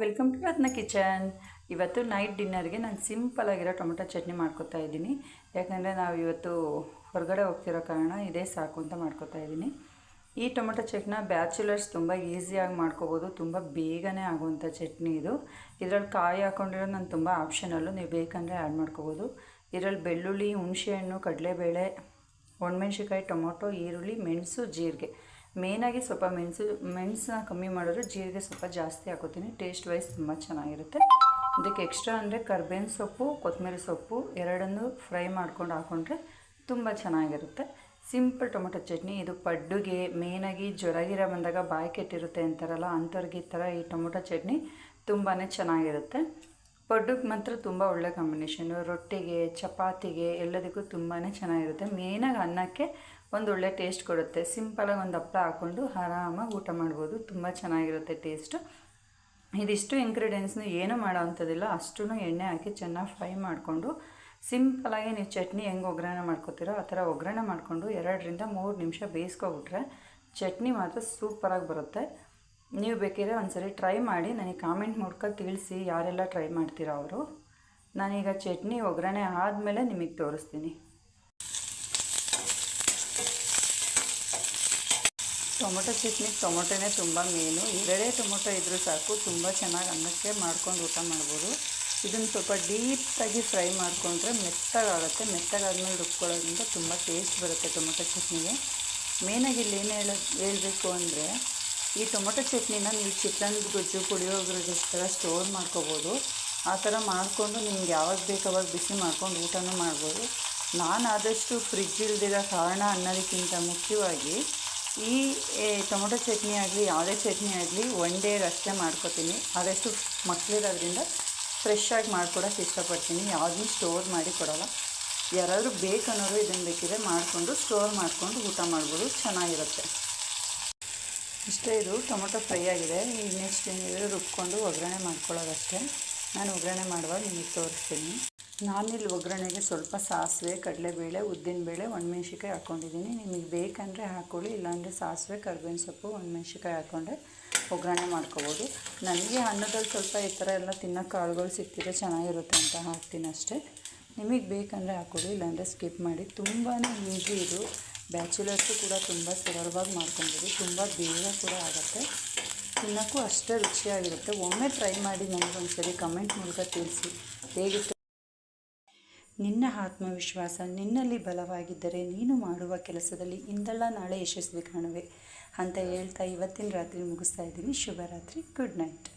Welcome to Ratna kitchen. ಇವತ್ತು night ಡಿನ್ನರ್ಗೆ ನಾನು ಸಿಂಪಲಾಗಿರೋ ಟೊಮೆಟೊ ಚಟ್ನಿ ಮಾಡ್ಕೊತಾ ಇದ್ದೀನಿ. ಯಾಕಂದರೆ ನಾವು ಇವತ್ತು ಹೊರಗಡೆ ಹೋಗ್ತಿರೋ ಕಾರಣ ಇದೇ ಸಾಕು ಅಂತ ಮಾಡ್ಕೊತಾ ಇದ್ದೀನಿ. ಈ ಟೊಮೆಟೊ ಚಟ್ನಿನ ಬ್ಯಾಚುಲರ್ಸ್ ತುಂಬ ಈಸಿಯಾಗಿ ಮಾಡ್ಕೋಬೋದು. ತುಂಬ ಬೇಗನೆ ಆಗುವಂಥ ಚಟ್ನಿ ಇದು. ಇದರಲ್ಲಿ ಕಾಯಿ ಹಾಕ್ಕೊಂಡಿರೋ ನಾನು ತುಂಬ ಆಪ್ಷನಲ್ಲು, ನೀವು ಬೇಕಂದರೆ ಆ್ಯಡ್ ಮಾಡ್ಕೋಬೋದು. ಇದರಲ್ಲಿ ಬೆಳ್ಳುಳ್ಳಿ, ಹುಣಸೆಹಣ್ಣು, ಕಡಲೆಬೇಳೆ, ಒಣಮೆಣ್ಸಿಕಾಯಿ, ಟೊಮೊಟೊ, ಈರುಳ್ಳಿ, ಮೆಣಸು, ಜೀರಿಗೆ. ಮೇಯ್ನಾಗಿ ಸ್ವಲ್ಪ ಮೆಣಸನ್ನ ಕಮ್ಮಿ ಮಾಡಿದ್ರೆ ಜೀರಿಗೆ ಸ್ವಲ್ಪ ಜಾಸ್ತಿ ಹಾಕೋತೀನಿ. ಟೇಸ್ಟ್ ವೈಸ್ ತುಂಬ ಚೆನ್ನಾಗಿರುತ್ತೆ. ಇದಕ್ಕೆ ಎಕ್ಸ್ಟ್ರಾ ಅಂದರೆ ಕರ್ಬೇವಿನ ಸೊಪ್ಪು, ಕೊತ್ತಂಬರಿ ಸೊಪ್ಪು ಎರಡನ್ನೂ ಫ್ರೈ ಮಾಡ್ಕೊಂಡು ಹಾಕ್ಕೊಂಡ್ರೆ ತುಂಬ ಚೆನ್ನಾಗಿರುತ್ತೆ. ಸಿಂಪಲ್ ಟೊಮೆಟೊ ಚಟ್ನಿ ಇದು. ಪಡ್ಡುಗೆ, ಮೇಯ್ನಾಗಿ ಜ್ವರಗಿರ ಬಂದಾಗ ಬಾಯಿ ಕೆಟ್ಟಿರುತ್ತೆ ಅಂತಾರಲ್ಲ, ಅಂಥವ್ರಿಗೆ ಈ ಥರ ಈ ಟೊಮೆಟೊ ಚಟ್ನಿ ತುಂಬಾ ಚೆನ್ನಾಗಿರುತ್ತೆ. ಪಡ್ಡುಗೆ ಮಾತ್ರ ತುಂಬ ಒಳ್ಳೆ ಕಾಂಬಿನೇಷನು. ರೊಟ್ಟಿಗೆ, ಚಪಾತಿಗೆ ಎಲ್ಲದಕ್ಕೂ ತುಂಬಾ ಚೆನ್ನಾಗಿರುತ್ತೆ. ಮೇಯ್ನಾಗಿ ಅನ್ನಕ್ಕೆ ಒಂದು ಒಳ್ಳೆ ಟೇಸ್ಟ್ ಕೊಡುತ್ತೆ. ಸಿಂಪಲಾಗಿ ಒಂದು ಹಪ್ಪಳ ಹಾಕ್ಕೊಂಡು ಆರಾಮಾಗಿ ಊಟ ಮಾಡ್ಬೋದು. ತುಂಬ ಚೆನ್ನಾಗಿರುತ್ತೆ ಟೇಸ್ಟು. ಇದಿಷ್ಟು ಇಂಗ್ರೀಡಿಯೆಂಟ್ಸ್ನು ಏನೂ ಮಾಡೋ ಅಂಥದ್ದಿಲ್ಲ. ಅಷ್ಟೂ ಎಣ್ಣೆ ಹಾಕಿ ಚೆನ್ನಾಗಿ ಫ್ರೈ ಮಾಡಿಕೊಂಡು ಸಿಂಪಲಾಗಿ ನೀವು ಚಟ್ನಿ ಹೆಂಗೆ ಒಗ್ಗರಣೆ ಮಾಡ್ಕೊತೀರೋ ಆ ಥರ ಒಗ್ಗರಣೆ ಮಾಡಿಕೊಂಡು 2-3 ನಿಮಿಷ ಬೇಯಿಸ್ಕೊಬಿಟ್ರೆ ಚಟ್ನಿ ಮಾತ್ರ ಸೂಪರಾಗಿ ಬರುತ್ತೆ. ನೀವು ಬೇಕಿದ್ರೆ ಒಂದ್ಸರಿ ಟ್ರೈ ಮಾಡಿ, ನನಗೆ ಕಾಮೆಂಟ್ ಮೂಲಕ ತಿಳಿಸಿ ಯಾರೆಲ್ಲ ಟ್ರೈ ಮಾಡ್ತೀರೋ ಅವರು. ನಾನೀಗ ಚಟ್ನಿ ಒಗ್ಗರಣೆ ಆದಮೇಲೆ ನಿಮಗೆ ತೋರಿಸ್ತೀನಿ. ಟೊಮೊಟೊ ಚಟ್ನಿಗೆ ಟೊಮೊಟೊನೇ ತುಂಬ ಮೇನು. 2 ಟೊಮೊಟೊ ಇದ್ದರೂ ಸಾಕು, ತುಂಬ ಚೆನ್ನಾಗಿ ಅನ್ನಕ್ಕೆ ಮಾಡ್ಕೊಂಡು ಊಟ ಮಾಡ್ಬೋದು. ಇದನ್ನು ಸ್ವಲ್ಪ ಡೀಪಾಗಿ ಫ್ರೈ ಮಾಡಿಕೊಂಡ್ರೆ ಮೆತ್ತಗಾಗುತ್ತೆ. ಮೆತ್ತಗಾದ್ಮೇಲೆ ರುಬ್ಕೊಳ್ಳೋದ್ರಿಂದ ತುಂಬ ಟೇಸ್ಟ್ ಬರುತ್ತೆ ಟೊಮೊಟೊ ಚಟ್ನಿಗೆ. ಮೇನಾಗಿ ಇಲ್ಲಿ ಏನು ಹೇಳಬೇಕು ಅಂದರೆ, ಈ ಟೊಮೊಟೊ ಚಟ್ನಿನ ನೀವು ಚಿತ್ರಾನ್ನದ ಗೊಜ್ಜು, ಪುಳಿಯೋಗರೆಗೋಸ್ಕರ ಸ್ಟೋರ್ ಮಾಡ್ಕೋಬೋದು. ಆ ಥರ ಮಾಡಿಕೊಂಡು ನಿಮ್ಗೆ ಯಾವಾಗ ಬೇಕು ಅವಾಗ ಬಿಸಿ ಮಾಡ್ಕೊಂಡು ಊಟನೂ ಮಾಡ್ಬೋದು. ನಾನು ಆದಷ್ಟು ಫ್ರಿಜ್ ಇಲ್ದಿರೋ ಕಾರಣ ಅನ್ನೋದಕ್ಕಿಂತ ಮುಖ್ಯವಾಗಿ ಈ ಟೊಮೊಟೊ ಚಟ್ನಿ ಆಗಲಿ ಯಾವುದೇ ಚಟ್ನಿ ಆಗಲಿ 1 ಡೇಗೆ ಅಷ್ಟೇ ಮಾಡ್ಕೊತೀನಿ. ಆದಷ್ಟು ಮಕ್ಕಳಿರೋದ್ರಿಂದ ಫ್ರೆಶ್ಶಾಗಿ ಮಾಡ್ಕೊಡೋಕ್ಕೆ ಇಷ್ಟಪಡ್ತೀನಿ. ಯಾವುದನ್ನೂ ಸ್ಟೋರ್ ಮಾಡಿ ಕೊಡೋಲ್ಲ. ಯಾರಾದರೂ ಬೇಕನ್ನೋರು ಇದನ್ನು ಬೇಕಿದ್ರೆ ಮಾಡಿಕೊಂಡು ಸ್ಟೋರ್ ಮಾಡಿಕೊಂಡು ಊಟ ಮಾಡ್ಬೋದು, ಚೆನ್ನಾಗಿರುತ್ತೆ. ಇಷ್ಟೇ, ಇದು ಟೊಮೊಟೊ ಫ್ರೈ ಆಗಿದೆ. ಈಗ ನೆಕ್ಸ್ಟ್ ಏನಿದೆ ರುಬ್ಕೊಂಡು ಒಗ್ಗರಣೆ ಮಾಡ್ಕೊಳ್ಳೋದಷ್ಟೇ. ನಾನು ಒಗ್ಗರಣೆ ಮಾಡುವಾಗ ನಿಮಗೆ ತೋರಿಸ್ತೀನಿ. ನಾನಿಲ್ಲಿ ಒಗ್ಗರಣೆಗೆ ಸ್ವಲ್ಪ ಸಾಸಿವೆ, ಕಡಲೆಬೇಳೆ, ಉದ್ದಿನಬೇಳೆ, ಒಣಮೆಣ್ಸಿಕಾಯಿ ಹಾಕ್ಕೊಂಡಿದ್ದೀನಿ. ನಿಮಗೆ ಬೇಕಂದರೆ ಹಾಕ್ಕೊಳ್ಳಿ, ಇಲ್ಲಾಂದರೆ ಸಾಸಿವೆ, ಕರ್ಬೇವಿನ ಸೊಪ್ಪು, ಒಣಮೆಣ್ಸಿಕಾಯಿ ಹಾಕ್ಕೊಂಡ್ರೆ ಒಗ್ಗರಣೆ ಮಾಡ್ಕೊಬೋದು. ನನಗೆ ಅನ್ನದಲ್ಲಿ ಸ್ವಲ್ಪ ಈ ಥರ ಎಲ್ಲ ತಿನ್ನೋ ಕಾಳುಗಳು ಸಿಕ್ತಿದ್ರೆ ಚೆನ್ನಾಗಿರುತ್ತೆ ಅಂತ ಹಾಕ್ತೀನಿ ಅಷ್ಟೇ. ನಿಮಗೆ ಬೇಕಂದರೆ ಹಾಕ್ಕೊಳ್ಳಿ, ಇಲ್ಲಾಂದರೆ ಸ್ಕಿಪ್ ಮಾಡಿ. ತುಂಬಾ ಈಸಿ ಇದು. ಬ್ಯಾಚುಲರ್ಸು ಕೂಡ ತುಂಬ ಸರಳವಾಗಿ ಮಾಡ್ಕೊಬೋದು. ತುಂಬ ಬೇಗ ಕೂಡ ಆಗುತ್ತೆ. ತಿನ್ನೋಕ್ಕೂ ಅಷ್ಟೇ ರುಚಿಯಾಗಿರುತ್ತೆ. ಒಮ್ಮೆ ಟ್ರೈ ಮಾಡಿ ನನಗೊಂದ್ಸರಿ ಕಮೆಂಟ್ ಮೂಲಕ ತಿಳಿಸಿ ಹೇಗಿತ್ತು. ನಿನ್ನ ಆತ್ಮವಿಶ್ವಾಸ ನಿನ್ನಲ್ಲಿ ಬಲವಾಗಿದ್ದರೆ ನೀನು ಮಾಡುವ ಕೆಲಸದಲ್ಲಿ ಇಂದಲ್ಲ ನಾಳೆ ಯಶಸ್ವಿ ಕಾಣುವೆ ಅಂತ ಹೇಳ್ತಾ ಇವತ್ತಿನ ರಾತ್ರಿ ಮುಗಿಸ್ತಾ ಇದ್ದೀನಿ. ಶುಭರಾತ್ರಿ. Good night.